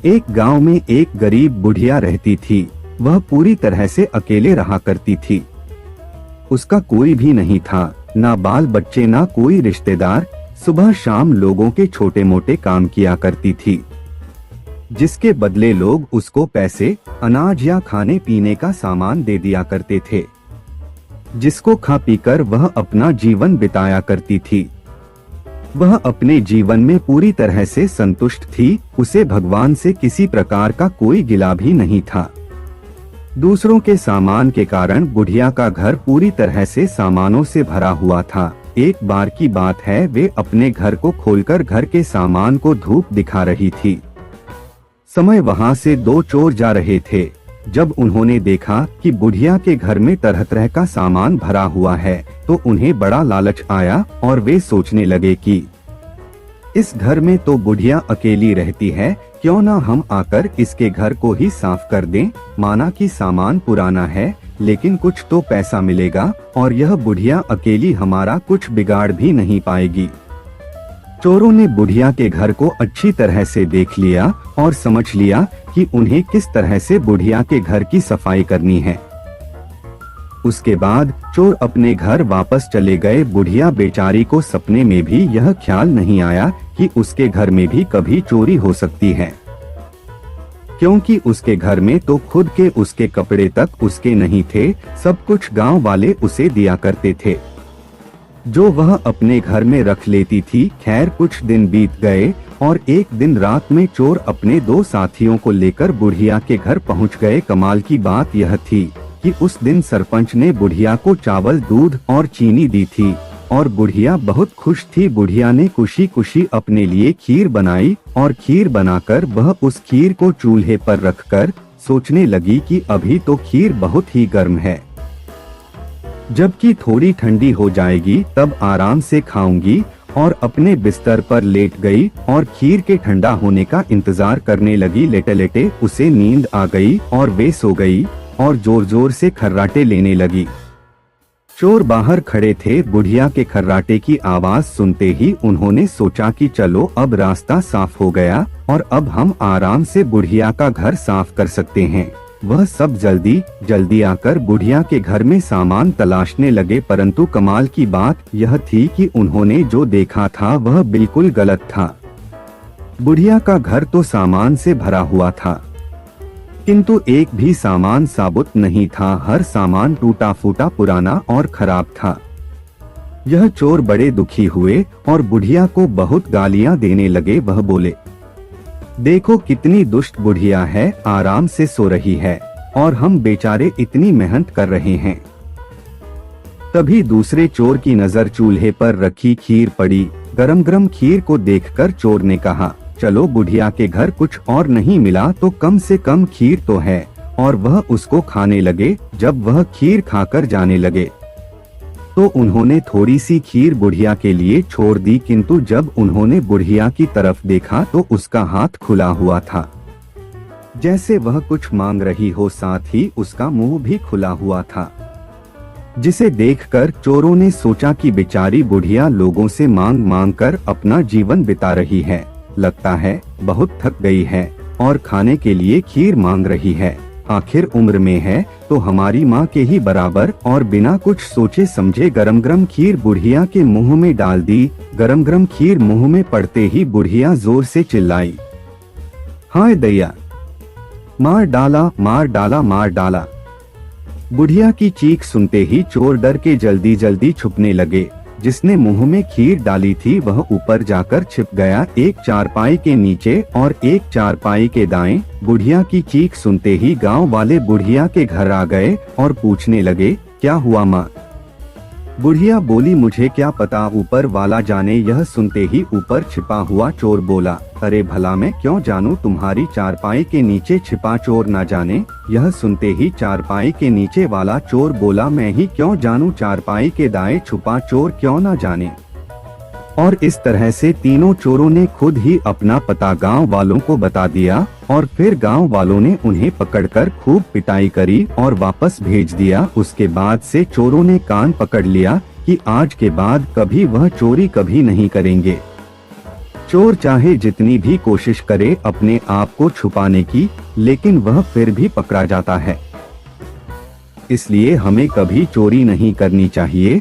एक गांव में एक गरीब बुढ़िया रहती थी। वह पूरी तरह से अकेले रहा करती थी। उसका कोई भी नहीं था, ना बाल बच्चे ना कोई रिश्तेदार। सुबह शाम लोगों के छोटे मोटे काम किया करती थी, जिसके बदले लोग उसको पैसे, अनाज या खाने पीने का सामान दे दिया करते थे, जिसको खा पीकर वह अपना जीवन बिताया करती थी। वह अपने जीवन में पूरी तरह से संतुष्ट थी। उसे भगवान से किसी प्रकार का कोई गिला भी नहीं था। दूसरों के सामान के कारण बुढ़िया का घर पूरी तरह से सामानों से भरा हुआ था। एक बार की बात है, वे अपने घर को खोलकर घर के सामान को धूप दिखा रही थी। समय वहां से दो चोर जा रहे थे। जब उन्होंने देखा कि बुढ़िया के घर में तरह तरह का सामान भरा हुआ है, तो उन्हें बड़ा लालच आया और वे सोचने लगे कि इस घर में तो बुढ़िया अकेली रहती है, क्यों ना हम आकर इसके घर को ही साफ कर दें। माना कि सामान पुराना है, लेकिन कुछ तो पैसा मिलेगा और यह बुढ़िया अकेली हमारा कुछ बिगाड़ भी नहीं पाएगी। चोरों ने बुढ़िया के घर को अच्छी तरह से देख लिया और समझ लिया कि उन्हें किस तरह से बुढ़िया के घर की सफाई करनी है। उसके बाद चोर अपने घर वापस चले गए। बुढ़िया बेचारी को सपने में भी यह ख्याल नहीं आया कि उसके घर में भी कभी चोरी हो सकती है, क्योंकि उसके घर में तो खुद के उसके कपड़े तक उसके नहीं थे। सब कुछ गांव वाले उसे दिया करते थे, जो वह अपने घर में रख लेती थी। खैर, कुछ दिन बीत गए और एक दिन रात में चोर अपने दो साथियों को लेकर बुढ़िया के घर पहुंच गए। कमाल की बात यह थी कि उस दिन सरपंच ने बुढ़िया को चावल, दूध और चीनी दी थी और बुढ़िया बहुत खुश थी। बुढ़िया ने खुशी खुशी अपने लिए खीर बनाई और खीर बनाकर वह उस खीर को चूल्हे पर रखकर सोचने लगी कि अभी तो खीर बहुत ही गर्म है, जबकि थोड़ी ठंडी हो जाएगी तब आराम से खाऊंगी। और अपने बिस्तर पर लेट गई और खीर के ठंडा होने का इंतजार करने लगी। लेटे लेटे उसे नींद आ गई और वे सो गई और जोर जोर से खर्राटे लेने लगी। चोर बाहर खड़े थे। बुढ़िया के खर्राटे की आवाज सुनते ही उन्होंने सोचा कि चलो अब रास्ता साफ हो गया और अब हम आराम से बुढ़िया का घर साफ कर सकते हैं। वह सब जल्दी जल्दी आकर बुढ़िया के घर में सामान तलाशने लगे, परंतु कमाल की बात यह थी कि उन्होंने जो देखा था वह बिल्कुल गलत था। बुढ़िया का घर तो सामान से भरा हुआ था, किंतु एक भी सामान साबुत नहीं था। हर सामान टूटा फूटा, पुराना और खराब था। यह चोर बड़े दुखी हुए और बुढ़िया को बहुत गालियां देने लगे। वह बोले, देखो कितनी दुष्ट बुढ़िया है, आराम से सो रही है और हम बेचारे इतनी मेहनत कर रहे हैं। तभी दूसरे चोर की नजर चूल्हे पर रखी खीर पड़ी। गरम गरम खीर को देखकर चोर ने कहा, चलो बुढ़िया के घर कुछ और नहीं मिला तो कम से कम खीर तो है, और वह उसको खाने लगे। जब वह खीर खाकर जाने लगे तो उन्होंने थोड़ी सी खीर बुढ़िया के लिए छोड़ दी, किंतु जब उन्होंने बुढ़िया की तरफ देखा तो उसका हाथ खुला हुआ था, जैसे वह कुछ मांग रही हो। साथ ही उसका मुंह भी खुला हुआ था, जिसे देखकर चोरों ने सोचा कि बेचारी बुढ़िया लोगों से मांग मांग कर अपना जीवन बिता रही है, लगता है बहुत थक गई है और खाने के लिए खीर मांग रही है। आखिर उम्र में है तो हमारी माँ के ही बराबर। और बिना कुछ सोचे समझे गरम गरम खीर बुढ़िया के मुंह में डाल दी। गरम गरम खीर मुंह में पड़ते ही बुढ़िया जोर से चिल्लाई, हाय दैया, मार डाला मार डाला मार डाला। बुढ़िया की चीख सुनते ही चोर डर के जल्दी जल्दी छुपने लगे। जिसने मुंह में खीर डाली थी वह ऊपर जाकर छिप गया, एक चारपाई के नीचे और एक चारपाई के दाएं। बुढ़िया की चीख सुनते ही गांव वाले बुढ़िया के घर आ गए और पूछने लगे, क्या हुआ माँ? बुढ़िया बोली, मुझे क्या पता, ऊपर वाला जाने। यह सुनते ही ऊपर छिपा हुआ चोर बोला, अरे भला मैं क्यों जानूं, तुम्हारी चारपाई के नीचे छिपा चोर ना जाने। यह सुनते ही चारपाई के नीचे वाला चोर बोला, मैं ही क्यों जानूं, चारपाई के दाएं छुपा चोर क्यों ना जाने। और इस तरह से तीनों चोरों ने खुद ही अपना पता गांव वालों को बता दिया और फिर गांव वालों ने उन्हें पकड़कर खूब पिटाई करी और वापस भेज दिया। उसके बाद से चोरों ने कान पकड़ लिया कि आज के बाद कभी वह चोरी कभी नहीं करेंगे। चोर चाहे जितनी भी कोशिश करे अपने आप को छुपाने की, लेकिन वह फिर भी पकड़ा जाता है। इसलिए हमें कभी चोरी नहीं करनी चाहिए,